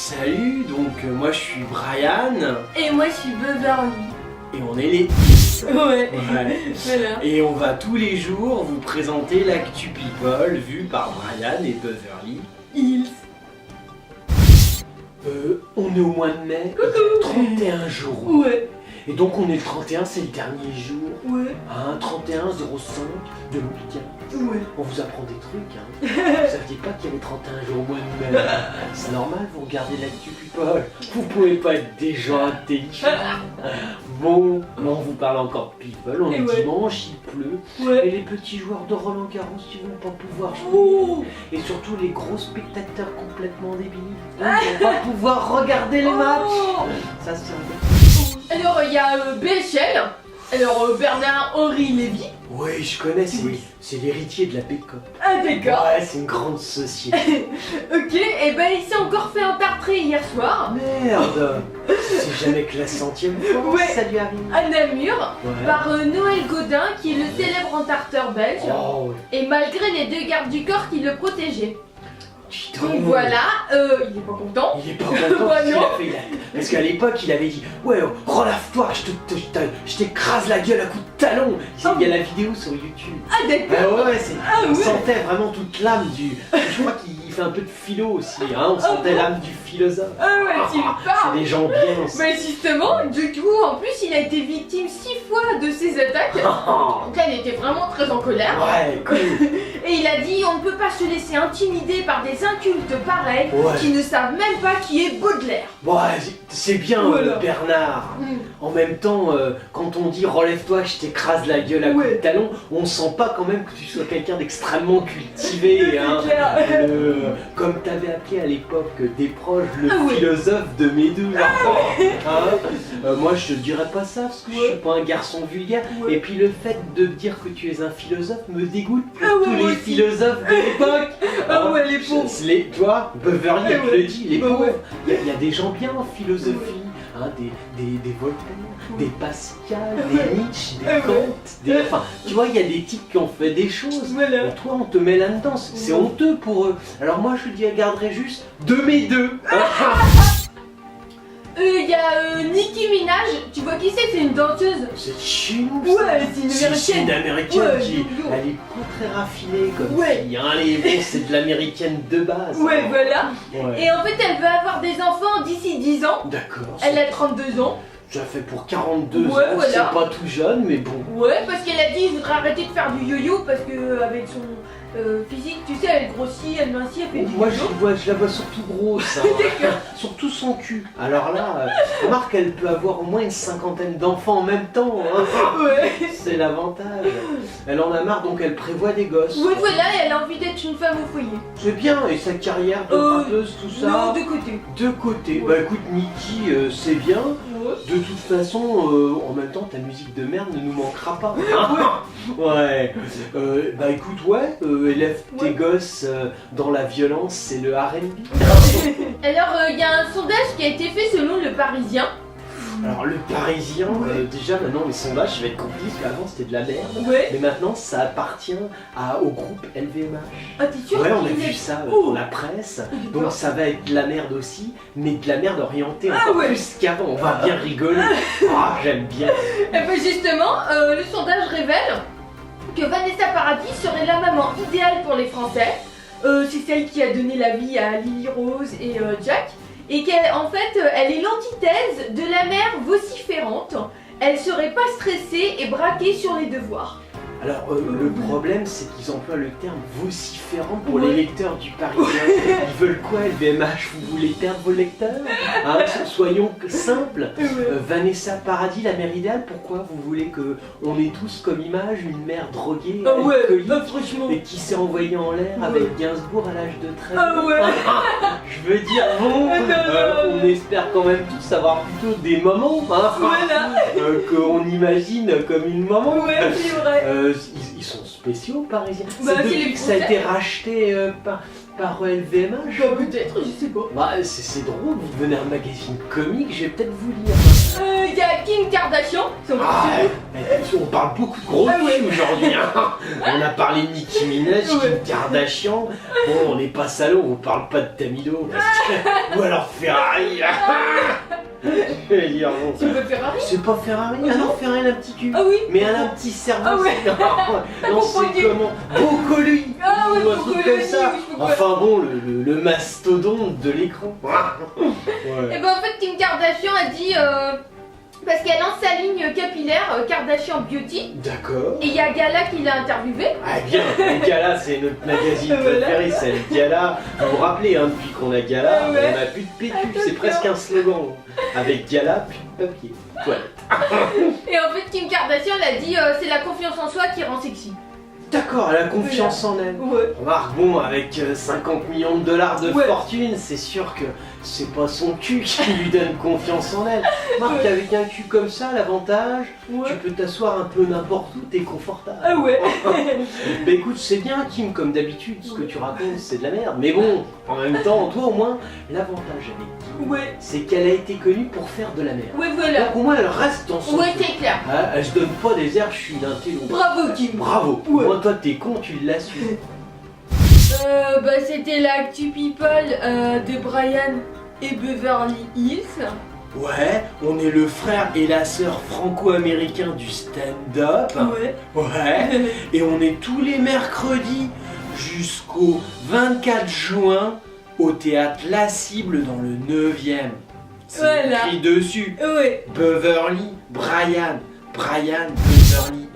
Salut, donc moi je suis Brian. Et moi je suis Beverly. Et on est les Ouais. Voilà. Et on va tous les jours vous présenter l'actu people vue par Brian et Beverly. Hills. On est au mois de mai, 31 jours. Ouais. Et donc on est le 31, c'est le dernier jour. Ouais. Hein, 31-05 2015. Ouais. On vous apprend des trucs, hein. Vous saviez pas qu'il y avait 31 jours au mois de mai. C'est normal, vous regardez l'actu people. Vous pouvez pas être des gens intelligents. Bon, là on vous parle encore de people. On est dimanche, il pleut. Ouais. Et les petits joueurs de Roland Garros, ils vont pas pouvoir jouer. Oh. Et surtout les gros spectateurs complètement débiles. On va pouvoir regarder les matchs. Ça c'est un peu... Alors il y a BHL. Alors Bernard-Henri Lévy. Oui, je connais, Oui. c'est l'héritier de la Pécop. Ah d'accord. Ouais, c'est une grande société. Ok, et ben il s'est encore fait entartrer hier soir. Merde. C'est jamais que la 100e fois Ouais. ça lui arrive. À Namur. Ouais. Par Noël Gaudin qui est le célèbre entarteur belge. Oh, Et malgré les deux gardes du corps qui le protégeaient. dis Donc donc. voilà, il est pas content. Il est pas content Bah ce qu'il non. a fait là. Parce qu'à l'époque il avait dit ouais relève-toi, je t'écrase la gueule à coups de talon. Il y a la vidéo sur YouTube. Ah d'accord. Ouais, on ouais. sentait vraiment toute l'âme du... Je crois qu'il fait un peu de philo aussi, hein. On sentait l'âme du philosophe. Ah ouais, tu parles. C'est des gens bien. ça. Mais justement, du coup, en plus, il a été victime 6 fois de ces attaques. Donc là, il était vraiment très en colère. Ouais, cool. Et il a dit, on ne peut pas se laisser intimider par des incultes pareils Ouais. qui ne savent même pas qui est Baudelaire. Ouais, c'est bien Voilà. Bernard. En même temps, quand on dit relève-toi, je t'écrase la gueule à coups de talon, on sent pas quand même que tu sois quelqu'un d'extrêmement cultivé, hein. clair. Comme t'avais appelé à l'époque des proches le Ah ouais. philosophe de mes deux. Moi je te dirais pas ça parce que je suis pas un garçon vulgaire. Ouais. Et puis le fait de dire que tu es un philosophe me dégoûte pour Ah ouais, tous moi les aussi. philosophes de l'époque. Ah ouais, les pauvres. Tu vois, Beverly Ah elle te ouais. le dit, les Bah pauvres. ouais. Il y a des gens bien en philosophie, hein, des Voltaire, des Pascal, des Nietzsche, des Kant, enfin, tu vois, il y a des types qui ont fait des choses. Voilà. Et toi, on te met là-dedans, c'est honteux pour eux. Alors moi, je garderai juste de mes deux. Il y a Nicki Minaj, tu vois qui c'est une danseuse. C'est chez nous. Ouais, c'est une C'est américaine. une américaine Ouais, qui, yo. elle est pas très raffinée comme Ouais. fille, hein, c'est de l'américaine de base. Ouais, voilà. Ouais. Et en fait, elle veut avoir des enfants d'ici 10 ans. D'accord. Elle a 32 ans. Ça fait pour 42 Ouais, ans, voilà. c'est pas tout jeune, mais bon. Ouais, parce qu'elle a dit il voudrait arrêter de faire du yo-yo parce que avec son physique, tu sais, elle grossit, elle mincit, elle fait du Moi yo-yo. je la vois surtout grosse, hein. Surtout son cul. Alors là, remarque qu'elle peut avoir au moins une cinquantaine d'enfants en même temps, hein. Ouais. C'est l'avantage. Elle en a marre donc elle prévoit des gosses. Ouais, voilà, elle a envie d'être une femme au foyer. C'est bien, et sa carrière de rappeuse, tout ça. Non, de côté. De côté. Ouais. Bah écoute Niki, c'est bien. Ouais. De toute façon, en même temps, ta musique de merde ne nous manquera pas. Ouais. Bah écoute, ouais, élève tes gosses dans la violence, c'est le R&B. Alors, il y a un sondage qui a été fait selon le Parisien. Alors le Parisien, déjà maintenant les sondages, je vais être complice, parce qu'avant c'était de la merde. Ouais. Mais maintenant ça appartient au groupe LVMH. Ah, t'es sûr Ouais, on a qu'il vu est- ça Oh. dans la presse. D'accord. Donc ça va être de la merde aussi, mais de la merde orientée Ah encore ouais. plus qu'avant. On va bien rigoler. Ah, j'aime bien. Et ben justement, le sondage révèle que Vanessa Paradis serait la maman idéale pour les Français. C'est celle qui a donné la vie à Lily Rose et Jack. Et qu'elle, en fait, elle est l'antithèse de la mère vociférante. Elle serait pas stressée et braquée sur les devoirs. Alors le problème c'est qu'ils emploient le terme vociférant pour Ouais. les lecteurs du Parisien. Ils veulent quoi LVMH? Vous voulez perdre vos lecteurs, hein? Soyons simples. Vanessa Paradis, la mère idéale, pourquoi vous voulez que on ait tous comme image une mère droguée, alcoolique, franchement. et qui s'est envoyée en l'air avec Gainsbourg à l'âge de 13 ans? Ah ouais. Je veux dire, bon, on espère quand même tous avoir plutôt des mamans, hein, Voilà. qu'on imagine comme une maman. Ouais, c'est vrai. Ils sont spéciaux, parisiens. Bah, C'est c'est depuis les que ça a Français. été racheté par LVMH? Bah, peut-être, je sais pas. Bah, c'est drôle, vous devenez un magazine comique, je vais peut-être vous lire. Il y a Kim Kardashian, c'est encore Ah, plus beau. on parle beaucoup de gros Ah ouais. filles aujourd'hui, hein. On a parlé de Nicki Minaj, Kim Ouais. Kardashian. Bon, on n'est pas salaud, on parle pas de Tamilo. Ou alors Ferrari. Je vais dire, bon. Tu veux Ferrari? C'est pas Ferrari, ah non, Ferrari elle a un petit cul. Ah oui. Mais elle a un petit cerveau. Ah ouais. Non, c'est confondu. comment Bocoli. Ah oui, Ou un truc Bocoli, comme ça. oui, je peux pas. Enfin bon, le mastodonte de l'écran. Et Ouais. ben en fait Kim Kardashian a dit parce qu'elle lance sa ligne capillaire Kardashian Beauty D'accord. et il y a Gala qui l'a interviewé. Ah bien, le Gala c'est notre magazine Voilà. préféré, c'est le Gala. Vous vous rappelez, hein, depuis qu'on a Gala, Ah ouais. on a plus de PQ, c'est presque un slogan. Avec Gala, plus de papier. Toilette. Et en fait Kim Kardashian elle a dit c'est la confiance en soi qui rend sexy. D'accord, elle a confiance en elle. Ouais. Remarque, bon, avec 50 millions de dollars de Ouais. fortune, c'est sûr que c'est pas son cul qui lui donne confiance en elle. Remarque, Ouais. avec un cul comme ça, l'avantage, Ouais. tu peux t'asseoir un peu n'importe où, t'es confortable. Ah ouais. Bah écoute, c'est bien Kim, comme d'habitude, ce que tu racontes c'est de la merde. Mais bon, en même temps, toi au moins, l'avantage avec Kim, Ouais. c'est qu'elle a été connue pour faire de la merde. Ouais voilà. Donc au moins elle reste dans son Ouais truc. c'est clair. Ah, elle se donne pas des airs, je suis d'un télo. Bravo Kim. Bravo. Ouais. Moi toi t'es con, tu l'as su. Bah c'était l'actu people de Brian et Beverly Hills. Ouais, on est le frère et la sœur franco-américains du stand-up. Ouais. Ouais. Et on est tous les mercredis jusqu'au 24 juin au théâtre La Cible dans le 9e. C'est Voilà. écrit dessus. Ouais. Beverly, Brian, Beverly